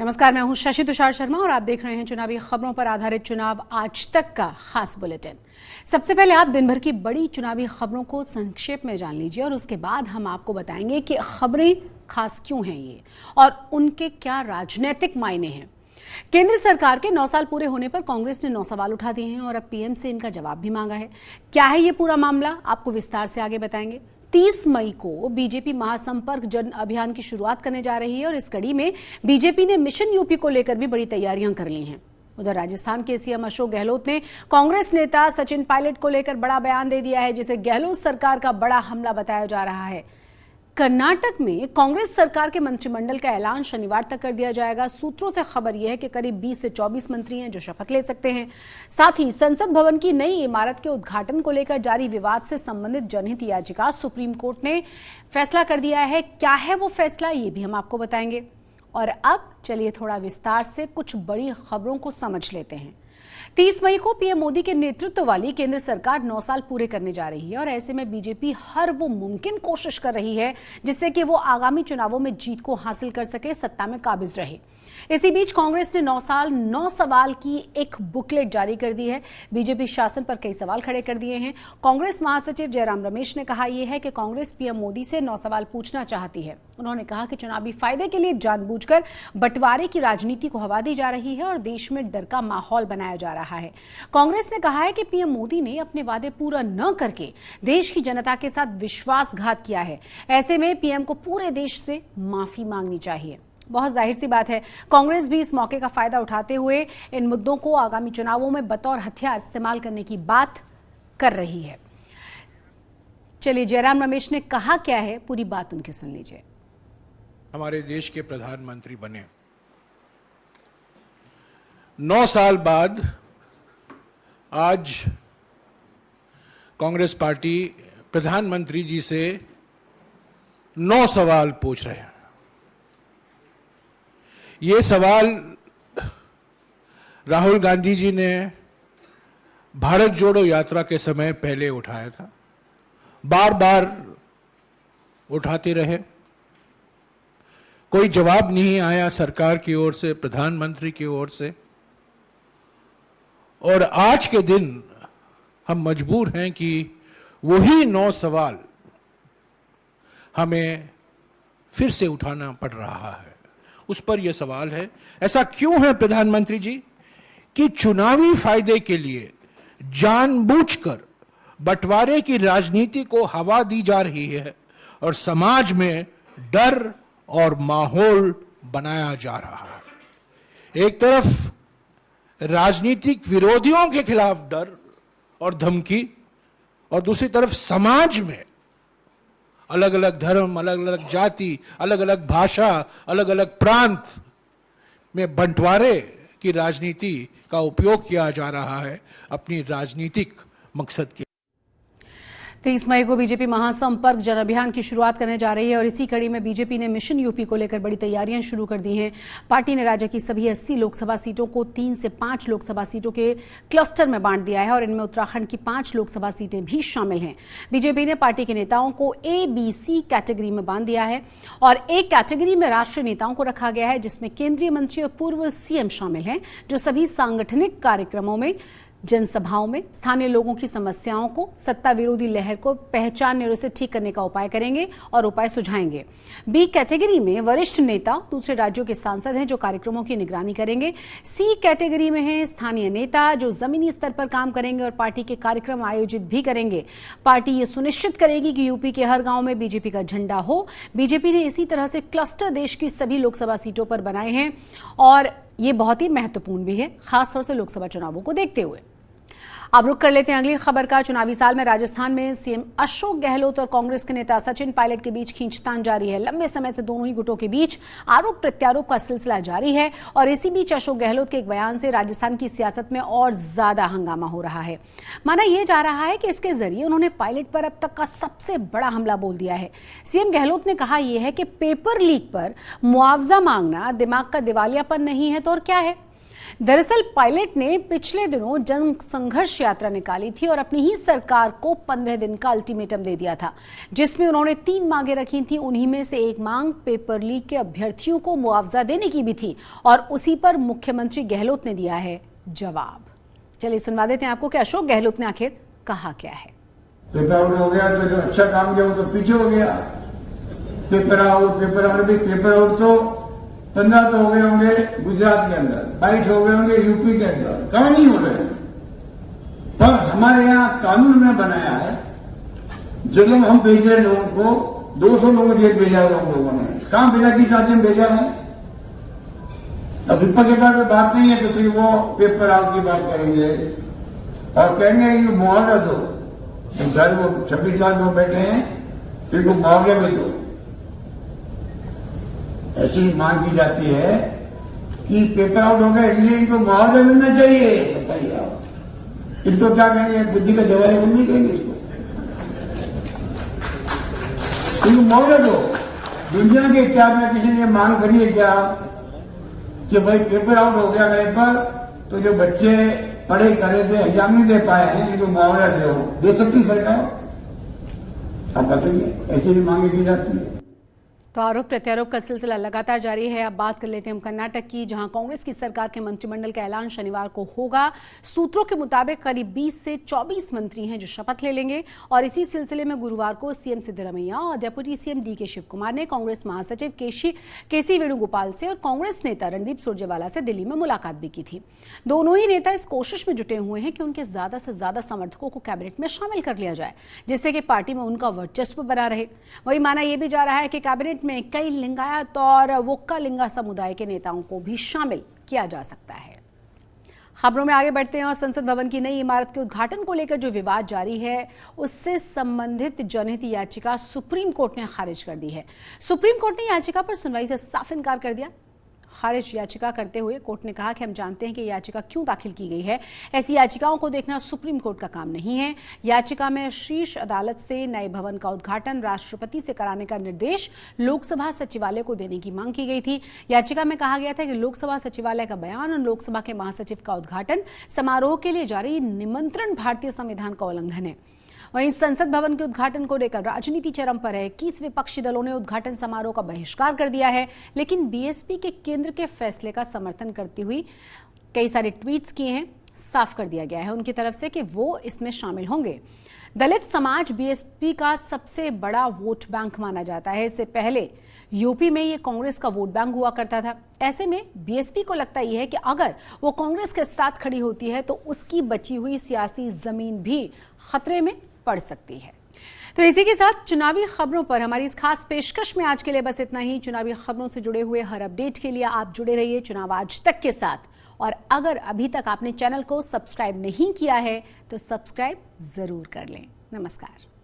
नमस्कार, मैं हूं शशि तुषार शर्मा और आप देख रहे हैं चुनावी खबरों पर आधारित चुनाव आज तक का खास बुलेटिन। सबसे पहले आप दिन भर की बड़ी चुनावी खबरों को संक्षेप में जान लीजिए और उसके बाद हम आपको बताएंगे कि खबरें खास क्यों हैं ये और उनके क्या राजनीतिक मायने हैं। केंद्र सरकार के 9 साल पूरे होने पर कांग्रेस ने 9 सवाल उठा दिए हैं और अब पीएम से इनका जवाब भी मांगा है। क्या है ये पूरा मामला, आपको विस्तार से आगे बताएंगे। 30 मई को बीजेपी महासंपर्क जन अभियान की शुरुआत करने जा रही है और इस कड़ी में बीजेपी ने मिशन यूपी को लेकर भी बड़ी तैयारियां कर ली हैं। उधर राजस्थान के सीएम अशोक गहलोत ने कांग्रेस नेता सचिन पायलट को लेकर बड़ा बयान दे दिया है, जिसे गहलोत सरकार का बड़ा हमला बताया जा रहा है। कर्नाटक में कांग्रेस सरकार के मंत्रिमंडल का ऐलान शनिवार तक कर दिया जाएगा। सूत्रों से खबर यह है कि करीब 20 से 24 मंत्री हैं जो शपथ ले सकते हैं। साथ ही संसद भवन की नई इमारत के उद्घाटन को लेकर जारी विवाद से संबंधित जनहित याचिका सुप्रीम कोर्ट ने फैसला कर दिया है। क्या है वो फैसला, ये भी हम आपको बताएंगे। और अब चलिए थोड़ा विस्तार से कुछ बड़ी खबरों को समझ लेते हैं। 30 मई को पीएम मोदी के नेतृत्व वाली केंद्र सरकार 9 साल पूरे करने जा रही है और ऐसे में बीजेपी हर वो मुमकिन कोशिश कर रही है जिससे कि वो आगामी चुनावों में जीत को हासिल कर सके, सत्ता में काबिज रहे। इसी बीच कांग्रेस ने 9 साल 9 सवाल की एक बुकलेट जारी कर दी है। बीजेपी शासन पर कई सवाल खड़े कर दिए हैं। कांग्रेस महासचिव जयराम रमेश ने कहा यह है कि कांग्रेस पीएम मोदी से 9 सवाल पूछना चाहती है। उन्होंने कहा कि चुनावी फायदे के लिए जानबूझकर बंटवारे की राजनीति को हवा दी जा रही है और देश में डर का माहौल बनाया जा रहा है। कांग्रेस ने कहा है कि पीएम मोदी ने अपने वादे पूरा न करके देश की जनता के साथ विश्वासघात किया है। ऐसे में पीएम को पूरे देश से माफी मांगनी चाहिए। बहुत जाहिर सी बात है, कांग्रेस भी इस मौके का फायदा उठाते हुए इन मुद्दों को आगामी चुनावों में बतौर हथियार इस्तेमाल करने की बात कर रही है। चलिए जयराम रमेश ने कहा क्या है, पूरी बात उनकी सुन लीजिए। हमारे देश के प्रधानमंत्री बने 9 साल बाद आज कांग्रेस पार्टी प्रधानमंत्री जी से 9 सवाल पूछ रहे हैं। ये सवाल राहुल गांधी जी ने भारत जोड़ो यात्रा के समय पहले उठाया था, बार बार उठाते रहे, कोई जवाब नहीं आया सरकार की ओर से, प्रधानमंत्री की ओर से। और आज के दिन हम मजबूर हैं कि वही 9 सवाल हमें फिर से उठाना पड़ रहा है। उस पर यह सवाल है, ऐसा क्यों है प्रधानमंत्री जी कि चुनावी फायदे के लिए जानबूझकर बंटवारे की राजनीति को हवा दी जा रही है और समाज में डर और माहौल बनाया जा रहा है। एक तरफ राजनीतिक विरोधियों के खिलाफ डर और धमकी और दूसरी तरफ समाज में अलग अलग धर्म, अलग अलग जाति, अलग अलग भाषा, अलग अलग प्रांत में बंटवारे की राजनीति का उपयोग किया जा रहा है अपनी राजनीतिक मकसद के। 30 मई को बीजेपी महासंपर्क जन अभियान की शुरुआत करने जा रही है और इसी कड़ी में बीजेपी ने मिशन यूपी को लेकर बड़ी तैयारियां शुरू कर दी हैं। पार्टी ने राज्य की सभी 80 लोकसभा सीटों को 3 से 5 लोकसभा सीटों के क्लस्टर में बांट दिया है और इनमें उत्तराखंड की 5 लोकसभा सीटें भी शामिल हैं। बीजेपी ने पार्टी के नेताओं को ABC कैटेगरी में बांट दिया है और एक कैटेगरी में राष्ट्रीय नेताओं को रखा गया है, जिसमें केंद्रीय मंत्री और पूर्व सीएम शामिल हैं, जो सभी सांगठनिक कार्यक्रमों में, जनसभाओं में स्थानीय लोगों की समस्याओं को, सत्ता विरोधी लहर को पहचानने और उसे ठीक करने का उपाय करेंगे और उपाय सुझाएंगे। बी कैटेगरी में वरिष्ठ नेता, दूसरे राज्यों के सांसद हैं जो कार्यक्रमों की निगरानी करेंगे। सी कैटेगरी में हैं स्थानीय नेता जो जमीनी स्तर पर काम करेंगे और पार्टी के कार्यक्रम आयोजित भी करेंगे। पार्टी ये सुनिश्चित करेगी कि यूपी के हर गांव में बीजेपी का झंडा हो। बीजेपी ने इसी तरह से क्लस्टर देश की सभी लोकसभा सीटों पर बनाए हैं और ये बहुत ही महत्वपूर्ण भी है, खासतौर से लोकसभा चुनावों को देखते हुए। अब रुक कर लेते हैं अगली खबर का। चुनावी साल में राजस्थान में सीएम अशोक गहलोत और कांग्रेस के नेता सचिन पायलट के बीच खींचतान जारी है। लंबे समय से दोनों ही गुटों के बीच आरोप प्रत्यारोप का सिलसिला जारी है और इसी बीच अशोक गहलोत के एक बयान से राजस्थान की सियासत में और ज्यादा हंगामा हो रहा है। माना यह जा रहा है कि इसके जरिए उन्होंने पायलट पर अब तक का सबसे बड़ा हमला बोल दिया है। सीएम गहलोत ने कहा यह है कि पेपर लीक पर मुआवजा मांगना दिमाग का दिवालियापन नहीं है तो और क्या है। दरअसल पायलट ने पिछले दिनों जन संघर्ष यात्रा निकाली थी और अपनी ही सरकार को 15 दिन का अल्टीमेटम दे दिया था, जिसमें उन्होंने 3 मांगे रखी थी। उन्हीं में से एक मांग पेपर लीक के अभ्यर्थियों को मुआवजा देने की भी थी और उसी पर मुख्यमंत्री गहलोत ने दिया है जवाब। चलिए सुनवा देते हैं आपको कि अशोक गहलोत ने आखिर कहा क्या है। पेपर आउट हो गया तो जो अच्छा काम किया वो तो पीछे हो गया। पेपर आउट तो 15 तो हो गए होंगे गुजरात के अंदर, 22 हो गए होंगे यूपी के अंदर, कहाँ नहीं हो रहे। पर हमारे यहाँ कानून में बनाया है, जेल में हम भेज रहे लोगों को, 200 लोगों जेल भेजा है हम लोगों ने, कहाँ भेजा किस राज्य में भेजा है। अब विपक्ष के बारे में बात नहीं है तो फिर वो पेपर आउट की बात करेंगे और कहेंगे ये मुआवजा दो। घर वो 26 लाख लोग बैठे हैं, इनको मुआवजा भी दो। ऐसी मांग की जाती है कि पेपर आउट हो गया इसलिए इनको मुआवजा मिलना चाहिए। बताइए आप इसको क्या कहेंगे, बुद्धि का जवाब हम नहीं कहेंगे इसको। इनको मुआवजा दो। दुनिया के इतिहास में किसी ने मांग करी है क्या कि भाई पेपर आउट हो गया कहीं पर तो जो बच्चे पढ़े करे थे एग्जाम नहीं दे पाए हैं इनको मुआवजा दे सकती सरकार? आप बताइए, ऐसी भी मांगे की जाती है। तो आरोप प्रत्यारोप का सिलसिला लगातार जारी है। अब बात कर लेते हैं हम कर्नाटक की, जहां कांग्रेस की सरकार के मंत्रिमंडल का ऐलान शनिवार को होगा। सूत्रों के मुताबिक करीब 20 से 24 मंत्री हैं जो शपथ ले लेंगे और इसी सिलसिले में गुरुवार को सीएम सिद्धरमैया और deputy CM DK Shivakumar ने कांग्रेस महासचिव केसी वेणुगोपाल से और कांग्रेस नेता रणदीप सुरजेवाला से दिल्ली में मुलाकात भी की थी। दोनों ही नेता इस कोशिश में जुटे हुए हैं कि उनके ज्यादा से ज्यादा समर्थकों को कैबिनेट में शामिल कर लिया जाए, जिससे कि पार्टी में उनका वर्चस्व बना रहे। वही माना यह भी जा रहा है कि कैबिनेट में कई लिंगायत और वोक्का लिंगा समुदाय के नेताओं को भी शामिल किया जा सकता है। खबरों में आगे बढ़ते हैं और संसद भवन की नई इमारत के उद्घाटन को लेकर जो विवाद जारी है उससे संबंधित जनहित याचिका सुप्रीम कोर्ट ने खारिज कर दी है। सुप्रीम कोर्ट ने याचिका पर सुनवाई से साफ इनकार कर दिया। खारिज याचिका करते हुए कोर्ट ने कहा कि हम जानते हैं कि याचिका क्यों दाखिल की गई है। ऐसी याचिकाओं को देखना सुप्रीम कोर्ट का काम नहीं है। याचिका में शीर्ष अदालत से नए भवन का उद्घाटन राष्ट्रपति से कराने का निर्देश लोकसभा सचिवालय को देने की मांग की गई थी। याचिका में कहा गया था कि लोकसभा सचिवालय का बयान और लोकसभा के महासचिव का उद्घाटन समारोह के लिए जारी निमंत्रण भारतीय संविधान का उल्लंघन है। वहीं संसद भवन के उद्घाटन को लेकर राजनीति चरम पर है। 21 विपक्षी दलों ने उद्घाटन समारोह का बहिष्कार कर दिया है, लेकिन बीएसपी के केंद्र के फैसले का समर्थन करती हुई कई सारे ट्वीट्स किए हैं। साफ कर दिया गया है उनकी तरफ से कि वो इसमें शामिल होंगे। दलित समाज बीएसपी का सबसे बड़ा वोट बैंक माना जाता है। इससे पहले यूपी में ये कांग्रेस का वोट बैंक हुआ करता था। ऐसे में बीएसपी को लगता यह है कि अगर वो कांग्रेस के साथ खड़ी होती है तो उसकी बची हुई सियासी जमीन भी खतरे में पड़ सकती है। तो इसी के साथ चुनावी खबरों पर हमारी इस खास पेशकश में आज के लिए बस इतना ही। चुनावी खबरों से जुड़े हुए हर अपडेट के लिए आप जुड़े रहिए चुनाव आज तक के साथ। और अगर अभी तक आपने चैनल को सब्सक्राइब नहीं किया है तो सब्सक्राइब जरूर कर लें। नमस्कार।